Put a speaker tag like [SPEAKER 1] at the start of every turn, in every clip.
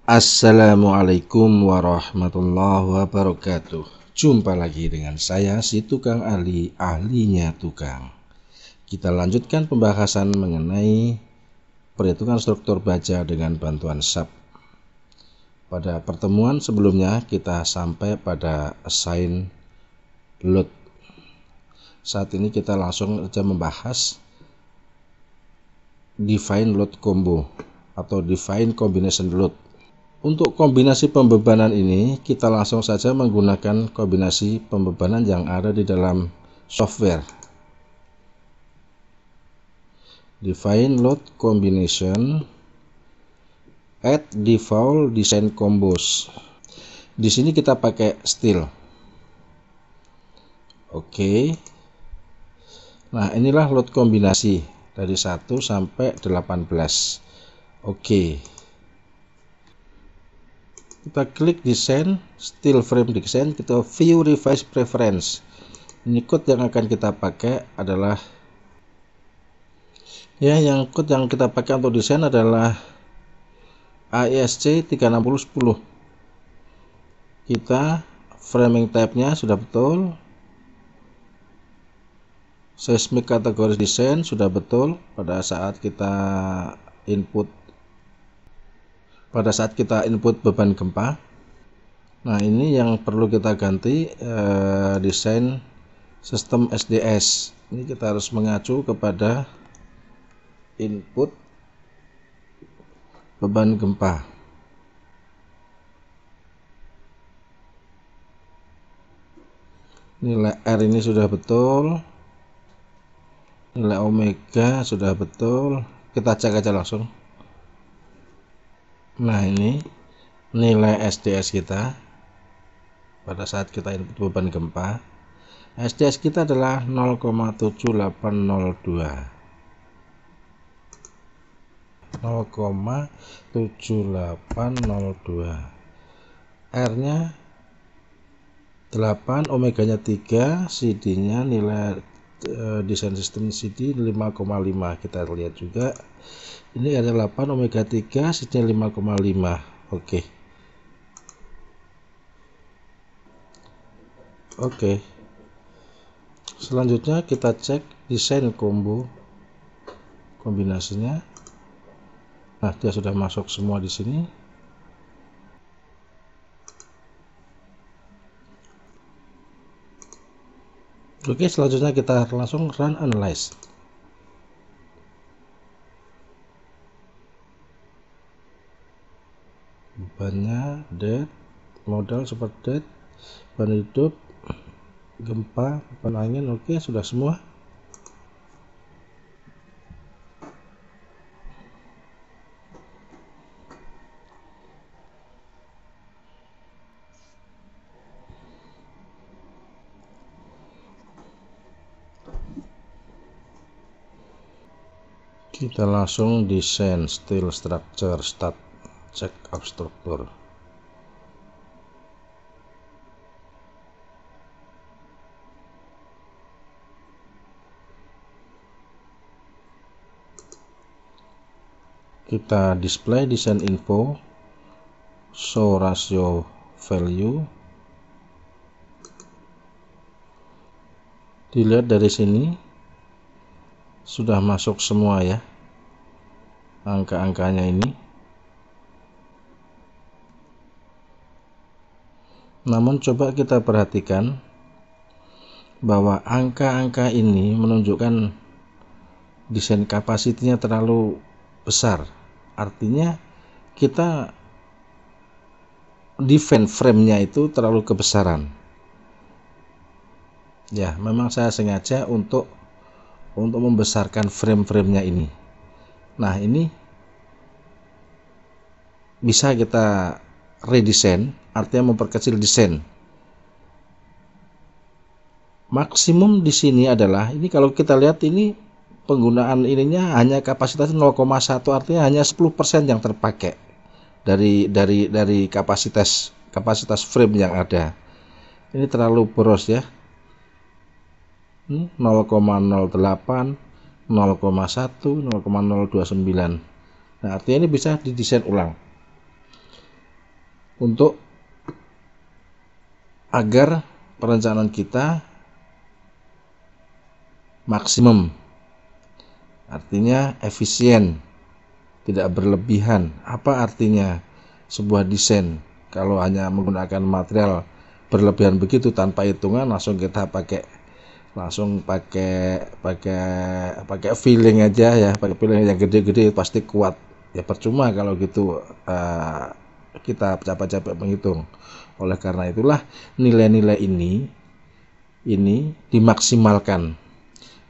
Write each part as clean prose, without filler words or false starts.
[SPEAKER 1] Assalamualaikum warahmatullahi wabarakatuh. Jumpa lagi dengan saya, si tukang ahlinya tukang. Kita lanjutkan pembahasan mengenai perhitungan struktur baja dengan bantuan SAP. Pada pertemuan sebelumnya kita sampai pada assign load. Saat ini kita langsung saja membahas define load combo atau define combination load. Untuk kombinasi pembebanan ini, kita langsung saja menggunakan kombinasi pembebanan yang ada di dalam software. Define load combination at default design combos. Di sini kita pakai steel. Oke. Nah, inilah load kombinasi dari 1 sampai 18. Oke. Kita klik desain, steel frame design, kita view revise preference. Ini code yang akan kita pakai adalah code yang kita pakai untuk desain adalah AESC 36010. Kita framing type-nya sudah betul. Seismic kategori desain sudah betul pada saat kita input beban gempa. Nah, ini yang perlu kita ganti, desain sistem SDS. Ini kita harus mengacu kepada input beban gempa. Nilai R ini sudah betul, nilai omega sudah betul. Kita cek aja langsung. Nah, ini nilai SDS kita pada saat kita input beban gempa. SDS kita adalah 0,7802. 0,7802. R-nya 8, omeganya 3, CD-nya nilai desain sistem CD 5,5. Kita lihat juga ini ada 8, omega 3, CD 5,5. Oke. Selanjutnya kita cek desain combo kombinasinya. Nah, dia sudah masuk semua di sini. Oke, selanjutnya kita langsung run analyze. Bebannya dead, modal super dead, beban hidup, gempa, beban angin. Oke, sudah semua. Kita langsung desain steel structure start check up struktur. Kita display desain info, show ratio value. Dilihat dari sini sudah masuk semua ya angka-angkanya ini. Namun coba kita perhatikan bahwa angka-angka ini menunjukkan desain kapasitinya terlalu besar. Artinya kita define frame-nya itu terlalu kebesaran. Ya, memang saya sengaja untuk membesarkan frame-frame-nya ini. Nah, ini bisa kita redesign, artinya memperkecil desain. Maksimum di sini adalah ini, kalau kita lihat ini penggunaan ininya hanya kapasitas 0,1, artinya hanya 10% yang terpakai dari kapasitas frame yang ada. Ini terlalu boros ya. 0,08, 0,1, 0,029. Nah, artinya ini bisa didesain ulang. untuk agar perencanaan kita maksimum, artinya efisien, tidak berlebihan. Apa artinya sebuah desain? Kalau hanya menggunakan material berlebihan begitu tanpa hitungan, langsung kita pakai feeling aja ya, pakai feeling yang gede-gede pasti kuat ya. Percuma kalau gitu kita capek-capek menghitung. Oleh karena itulah nilai-nilai ini dimaksimalkan,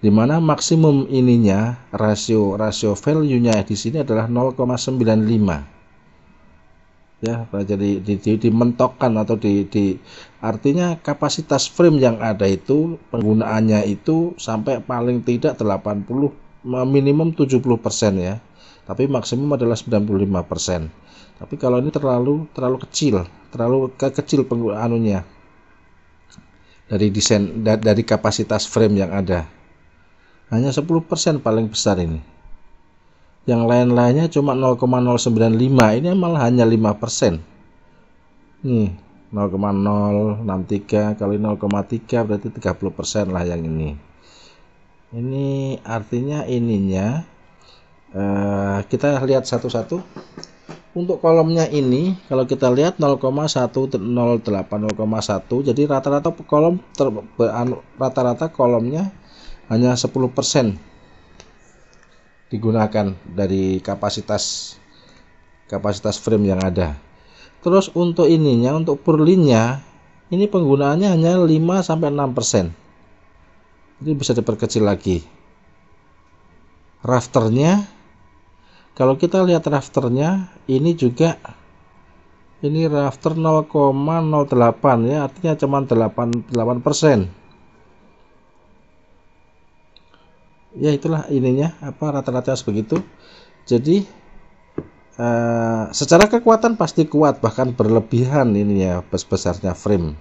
[SPEAKER 1] dimana maksimum ininya rasio value-nya di sini adalah 0,95 ya. Jadi dimentokkan atau artinya kapasitas frame yang ada itu penggunaannya itu sampai paling tidak 80, minimum 70% ya, tapi maksimum adalah 95%. Tapi kalau ini terlalu kecil, kecil penggunaannya dari desain, dari kapasitas frame yang ada, hanya 10% paling besar ini. Yang lain-lainnya cuma 0,095, ini malah hanya 5%. Nih 0,063 kali 0,3 berarti 30% lah yang ini. Ini artinya ininya kita lihat satu-satu. Untuk kolomnya ini kalau kita lihat 0,108 0,1, jadi rata-rata kolomnya hanya 10% digunakan dari kapasitas frame yang ada. Terus untuk ininya, untuk purlinnya ini penggunaannya hanya 5-6%. Jadi bisa diperkecil lagi. Rafternya, kalau kita lihat rafternya ini juga, ini rafter 0,08 ya, artinya cuma 8%. Ya itulah ininya, rata-rata begitu. Jadi secara kekuatan pasti kuat, bahkan berlebihan ini ya besarnya frame.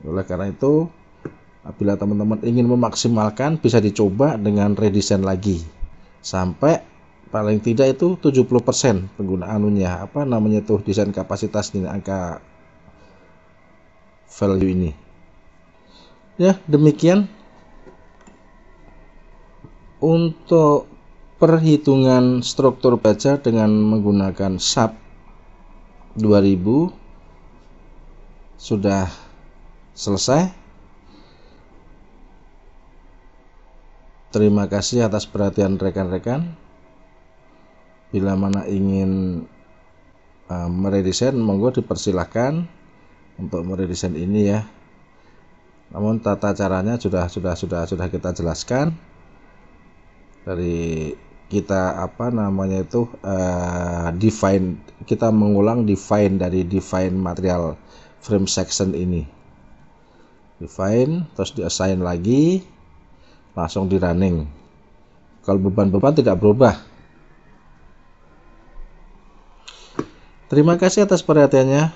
[SPEAKER 1] Oleh karena itu, apabila teman-teman ingin memaksimalkan, bisa dicoba dengan redesign lagi sampai paling tidak itu 70% penggunaannya, desain kapasitas ini, angka value ini. Ya, demikian untuk perhitungan struktur baja dengan menggunakan SAP 2000 sudah selesai. Terima kasih atas perhatian rekan-rekan. Bila mana ingin meredesain, monggo dipersilahkan untuk meredesain ini ya. Namun tata caranya sudah kita jelaskan. Dari kita define, kita mengulang dari define material frame section ini, define terus di assign lagi, langsung di running. Kalau beban tidak berubah. Terima kasih atas perhatiannya.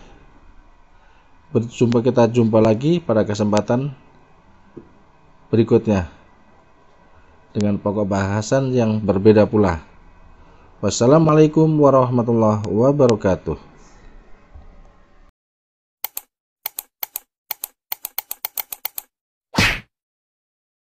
[SPEAKER 1] Kita jumpa lagi pada kesempatan berikutnya dengan pokok bahasan yang berbeda pula. Wassalamualaikum warahmatullahi wabarakatuh.